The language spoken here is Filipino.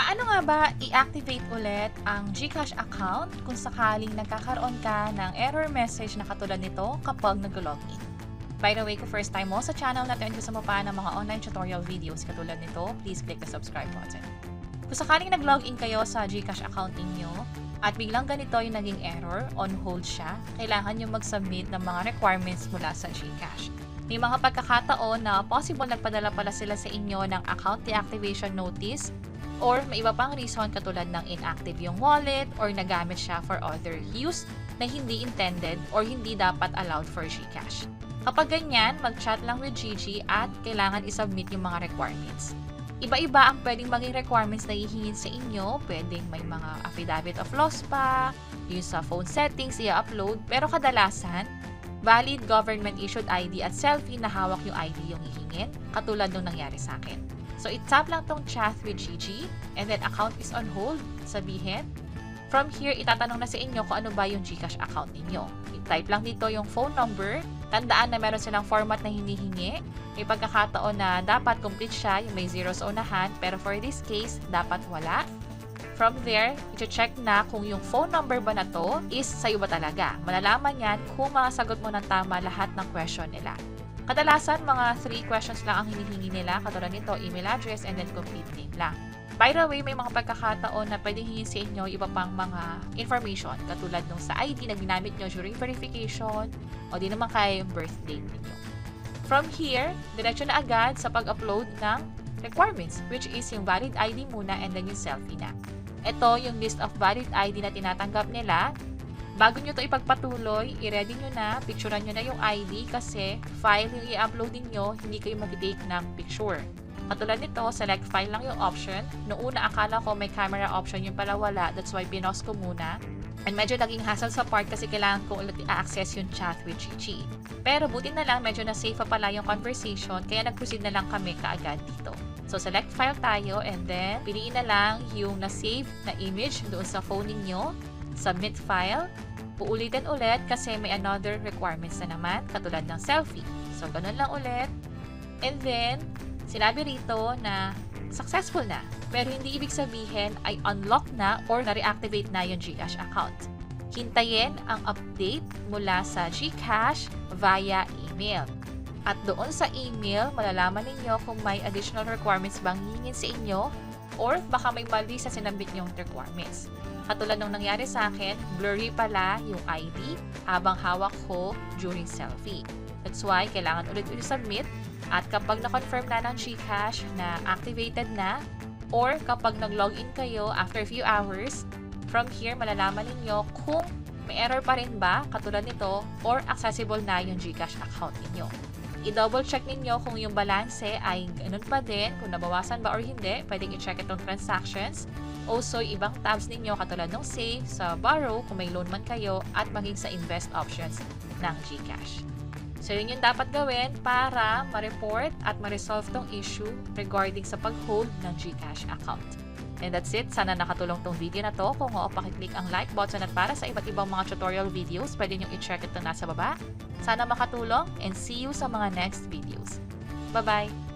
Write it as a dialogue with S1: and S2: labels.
S1: Paano nga ba i-activate ulit ang GCash account kung sakaling nagkakaroon ka ng error message na katulad nito kapag nag-login? By the way, kung first time mo sa channel natin gusto mo pa ng mga online tutorial videos katulad nito, please click the subscribe button. Kung sakaling nag-login kayo sa GCash account ninyo at biglang ganito yung naging error, on hold siya, kailangan nyo mag-submit ng mga requirements mula sa GCash. May mga pagkakataon na possible nagpadala pala sila sa inyo ng account deactivation notice or may iba pang reason katulad ng inactive yung wallet or nagamit siya for other use na hindi intended or hindi dapat allowed for GCash. Kapag ganyan, mag-chat lang with Gigi at kailangan isubmit yung mga requirements. Iba-iba ang pwedeng maging requirements na hihingin sa inyo. Pwedeng may mga affidavit of loss pa, yung sa phone settings i-upload, pero kadalasan, valid government-issued ID at selfie na hawak yung ID yung hihingin, katulad nung nangyari sa akin. So, i-tap lang tong chat with Gigi, and then account is on hold, sabihin. From here, itatanong na sa inyo kung ano ba yung GCash account ninyo. I-type lang dito yung phone number. Tandaan na meron silang format na hinihingi. May pagkakataon na dapat complete siya, yung may zero sa unahan, pero for this case, dapat wala. From there, i-check na kung yung phone number ba na to is sa'yo ba talaga. Malalaman yan kung masagot mo ng tama lahat ng question nila. Kadalasan, mga 3 questions lang ang hinihingi nila, katulad nito, email address, and then complete name lang. By the way, may mga pagkakataon na pwedeng hingin sa inyo iba pang mga information, katulad nung sa ID na ginamit nyo during verification, o di naman kaya yung birth date ninyo. From here, diretso na agad sa pag-upload ng requirements, which is yung valid ID muna and then yung selfie na. Ito yung list of valid ID na tinatanggap nila. Bago nyo to ipagpatuloy, i-ready nyo na, picturean nyo na yung ID kasi file yung i-upload ninyo, hindi kayo mag-take ng picture. Katulad nito, select file lang yung option. Noong una, akala ko may camera option, yung pala wala. That's why pinost ko muna. And medyo naging hassle sa part kasi kailangan ko ulit i-access yung chat with Gigi. Pero buti na lang, medyo na-safe pa pala yung conversation, kaya nag-proceed na lang kami kaagad dito. So, select file tayo and then piliin na lang yung na-save na image doon sa phone ninyo. Submit file. Uulitin ulit kasi may another requirements na naman, katulad ng selfie. So, ganun lang ulit. And then, sinabi rito na successful na, pero hindi ibig sabihin ay unlock na or na-reactivate na yung GCash account. Hintayin ang update mula sa GCash via email. At doon sa email, malalaman ninyo kung may additional requirements bang hingin sa inyo or baka may mali sa sinabit nyong requirements. Katulad nung nangyari sa akin, blurry pala yung ID habang hawak ko during selfie. That's why kailangan ulit submit. At kapag na-confirm na ng GCash na activated na, or kapag nag-login kayo after a few hours, from here malalaman ninyo kung may error pa rin ba, katulad nito, or accessible na yung GCash account ninyo. I-double check ninyo kung yung balance ay ganun pa din, kung nabawasan ba or hindi, pwedeng i-check itong transactions. Also, ibang tabs ninyo katulad ng save, sa borrow, kung may loan man kayo, at maging sa invest options ng GCash. So, yun yung dapat gawin para ma-report at ma-resolve tong issue regarding sa pag-hold ng GCash account. And that's it. Sana nakatulong tong video na to. Kung oo, pakiclick ang like button at para sa iba't ibang mga tutorial videos, pwede nyo i-check ito nasa baba. Sana makatulong and see you sa mga next videos. Bye-bye!